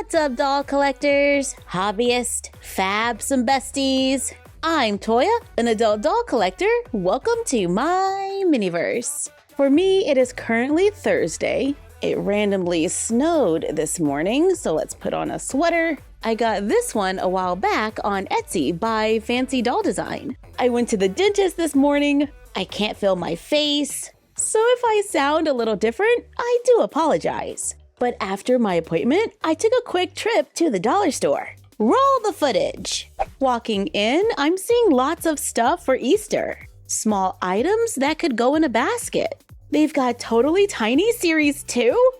What's up, doll collectors, hobbyists, fabs, and besties? I'm Toya, an adult doll collector. Welcome to my miniverse. For me, it is currently Thursday. It randomly snowed this morning, so let's put on a sweater. I got this one a while back on Etsy by Fancy Doll Design. I went to the dentist this morning. I can't feel my face, so if I sound a little different, I do apologize. But after my appointment, I took a quick trip to the dollar store. Roll the footage. Walking in, I'm seeing lots of stuff for Easter. Small items that could go in a basket. They've got Totally Tiny Series 2.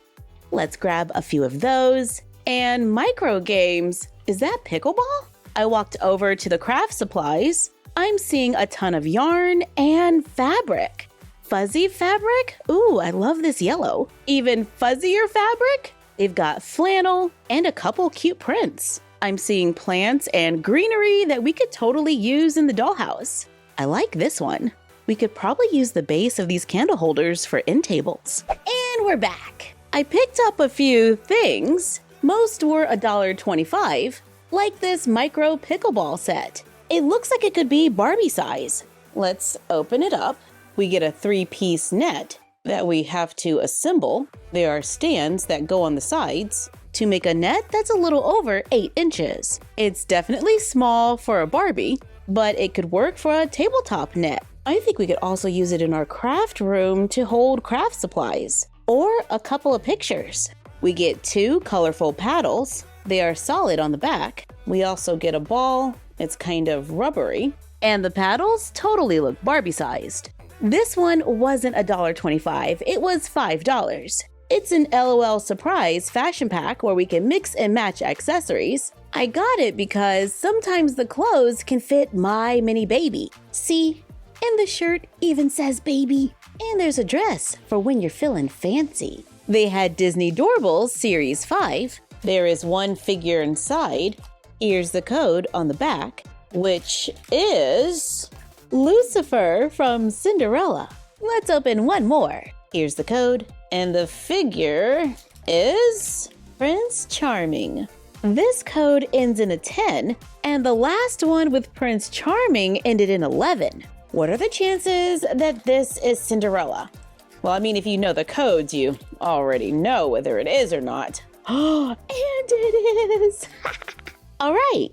Let's grab a few of those. And micro games. Is that pickleball? I walked over to the craft supplies. I'm seeing a ton of yarn and fabric. Fuzzy fabric? Ooh, I love this yellow. Even fuzzier fabric? They've got flannel and a couple cute prints. I'm seeing plants and greenery that we could totally use in the dollhouse. I like this one. We could probably use the base of these candle holders for end tables. And we're back. I picked up a few things. Most were $1.25, like this micro pickleball set. It looks like it could be Barbie size. Let's open it up. We get a 3-piece net that we have to assemble. There are stands that go on the sides to make a net that's a little over 8 inches. It's definitely small for a Barbie, but it could work for a tabletop net. I think we could also use it in our craft room to hold craft supplies or a couple of pictures. We get 2 colorful paddles. They are solid on the back. We also get a ball. It's kind of rubbery. And the paddles totally look Barbie-sized. This one wasn't $1.25, it was $5. It's an LOL surprise fashion pack where we can mix and match accessories. I got it because sometimes the clothes can fit my mini baby. See? And the shirt even says baby. And there's a dress for when you're feeling fancy. They had Disney Doorables Series 5. There is one figure inside. Here's the code on the back, which is Lucifer from Cinderella. Let's open one more. Here's the code, and the figure is Prince Charming. This code ends in a 10, and the last one with Prince Charming ended in 11. What are the chances that this is Cinderella? Well, I mean, if you know the codes, you already know whether it is or not. Oh, and it is! All right,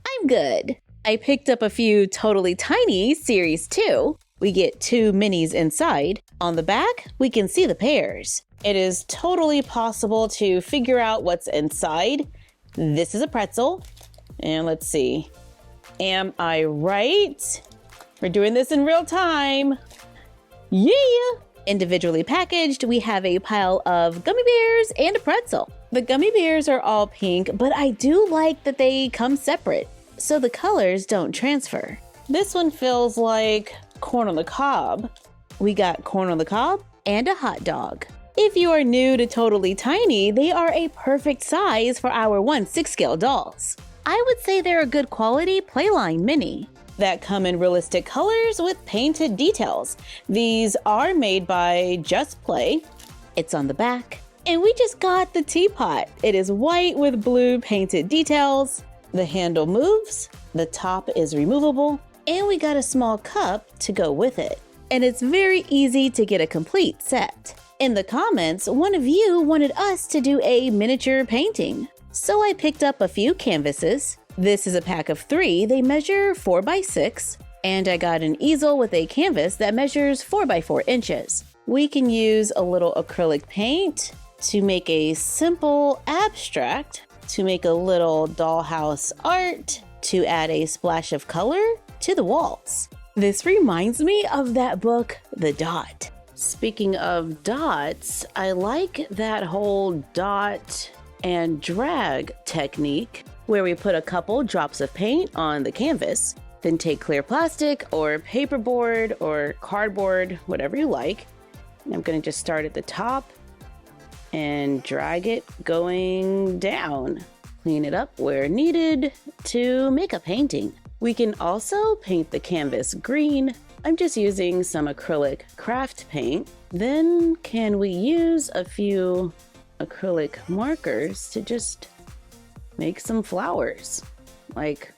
I'm good. I picked up a few Totally Tiny Series 2. We get 2 minis inside. On the back, we can see the pairs. It is totally possible to figure out what's inside. This is a pretzel. And let's see. Am I right? We're doing this in real time. Yeah! Individually packaged, we have a pile of gummy bears and a pretzel. The gummy bears are all pink, but I do like that they come separate, so the colors don't transfer. This one feels like corn on the cob. We got corn on the cob and a hot dog. If you are new to Totally Tiny, they are a perfect size for our 1/6 scale dolls. I would say they're a good quality Playline mini that come in realistic colors with painted details. These are made by Just Play. It's on the back. And we just got the teapot. It is white with blue painted details. The handle moves, the top is removable, and we got a small cup to go with it. And it's very easy to get a complete set. In the comments, one of you wanted us to do a miniature painting. So I picked up a few canvases. This is a pack of 3. They measure 4 by 6. And I got an easel with a canvas that measures 4 by 4 inches. We can use a little acrylic paint to make a simple abstract, to make a little dollhouse art, to add a splash of color to the walls. This reminds me of that book, The Dot. Speaking of dots, I like that whole dot and drag technique where we put a couple drops of paint on the canvas, then take clear plastic or paperboard or cardboard, whatever you like. And I'm going to just start at the top and drag it going down. Clean it up where needed to make a painting. We can also paint the canvas green. I'm just using some acrylic craft paint. Then can we use a few acrylic markers to just make some flowers, like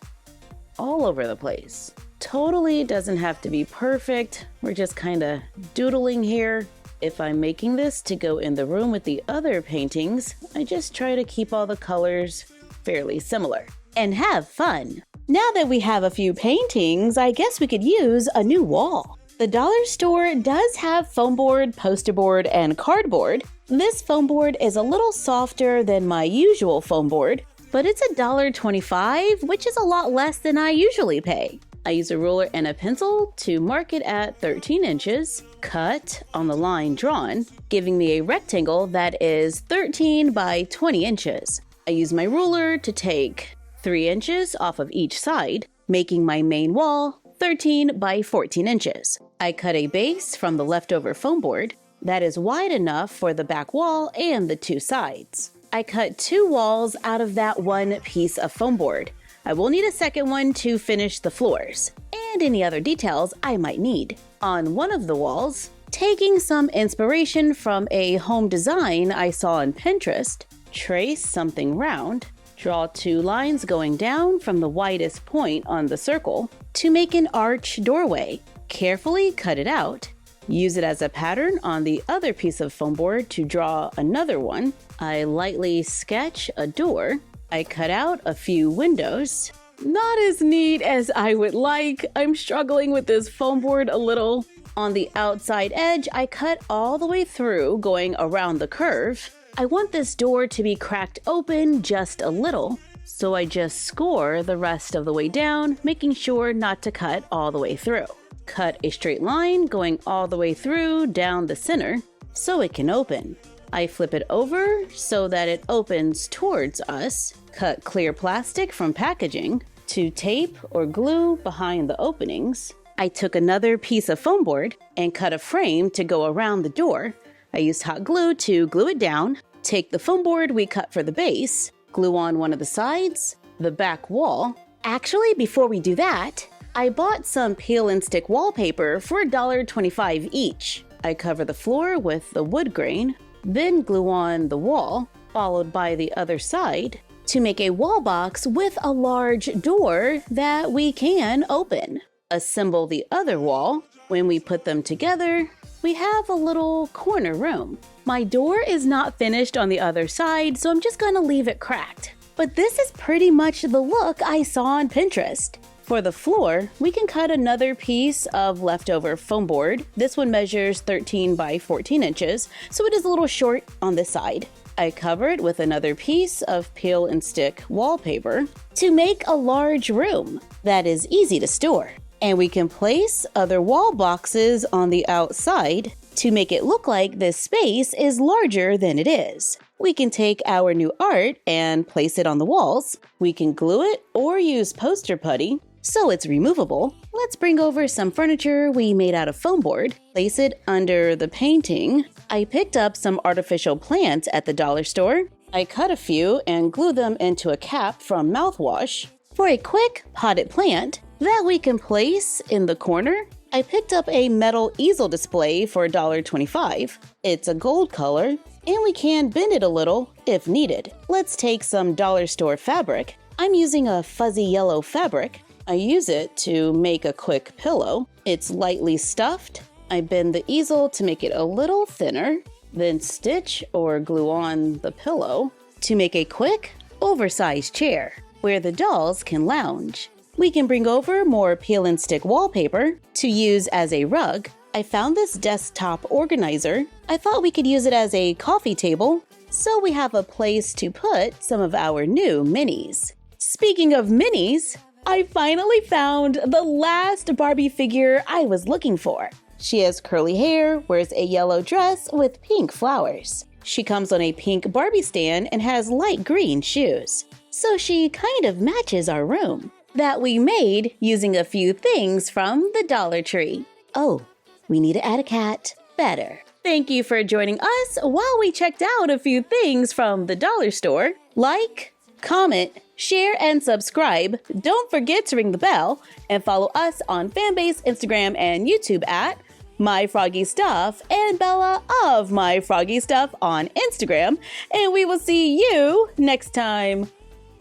all over the place. Totally doesn't have to be perfect. We're just kind of doodling here. If I'm making this to go in the room with the other paintings, I just try to keep all the colors fairly similar and have fun. Now that we have a few paintings, I guess we could use a new wall. The dollar store does have foam board, poster board, and cardboard. This foam board is a little softer than my usual foam board, but it's $1.25, which is a lot less than I usually pay. I use a ruler and a pencil to mark it at 13 inches, cut on the line drawn, giving me a rectangle that is 13 by 20 inches. I use my ruler to take 3 inches off of each side, making my main wall 13 by 14 inches. I cut a base from the leftover foam board that is wide enough for the back wall and the 2 sides. I cut 2 walls out of that one piece of foam board. I will need a second one to finish the floors and any other details I might need. On one of the walls, taking some inspiration from a home design I saw on Pinterest, trace something round, draw 2 lines going down from the widest point on the circle to make an arch doorway. Carefully cut it out. Use it as a pattern on the other piece of foam board to draw another one. I lightly sketch a door. I cut out a few windows. Not as neat as I would like. I'm struggling with this foam board a little. On the outside edge, I cut all the way through, going around the curve. I want this door to be cracked open just a little, so I just score the rest of the way down, making sure not to cut all the way through. Cut a straight line going all the way through down the center so it can open. I flip it over so that it opens towards us. Cut clear plastic from packaging to tape or glue behind the openings. I took another piece of foam board and cut a frame to go around the door. I used hot glue to glue it down. Take the foam board we cut for the base, glue on one of the sides, the back wall. Actually, before we do that, I bought some peel and stick wallpaper for $1.25 each. I cover the floor with the wood grain, then glue on the wall, followed by the other side, to make a wall box with a large door that we can open. Assemble the other wall. When we put them together, we have a little corner room. My door is not finished on the other side, so I'm just gonna leave it cracked. But this is pretty much the look I saw on Pinterest. For the floor, we can cut another piece of leftover foam board. This one measures 13 by 14 inches, so it is a little short on this side. I cover it with another piece of peel and stick wallpaper to make a large room that is easy to store. And we can place other wall boxes on the outside to make it look like this space is larger than it is. We can take our new art and place it on the walls. We can glue it or use poster putty so it's removable. Let's bring over some furniture we made out of foam board. Place it under the painting. I picked up some artificial plants at the dollar store. I cut a few and glue them into a cap from mouthwash. For a quick potted plant that we can place in the corner, I picked up a metal easel display for $1.25. It's a gold color, and we can bend it a little if needed. Let's take some dollar store fabric. I'm using a fuzzy yellow fabric. I use it to make a quick pillow. It's lightly stuffed. I bend the easel to make it a little thinner, then stitch or glue on the pillow to make a quick, oversized chair where the dolls can lounge. We can bring over more peel and stick wallpaper to use as a rug. I found this desktop organizer. I thought we could use it as a coffee table, so we have a place to put some of our new minis. Speaking of minis, I finally found the last Barbie figure I was looking for. She has curly hair, wears a yellow dress with pink flowers. She comes on a pink Barbie stand and has light green shoes. So she kind of matches our room that we made using a few things from the Dollar Tree. Oh, we need to add a cat. Better. Thank you for joining us while we checked out a few things from the dollar store. Like, comment, share, and subscribe. Don't forget to ring the bell and follow us on Fanbase, Instagram, and YouTube at MyFroggyStuff and Bella of MyFroggyStuff on Instagram. And we will see you next time.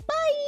Bye!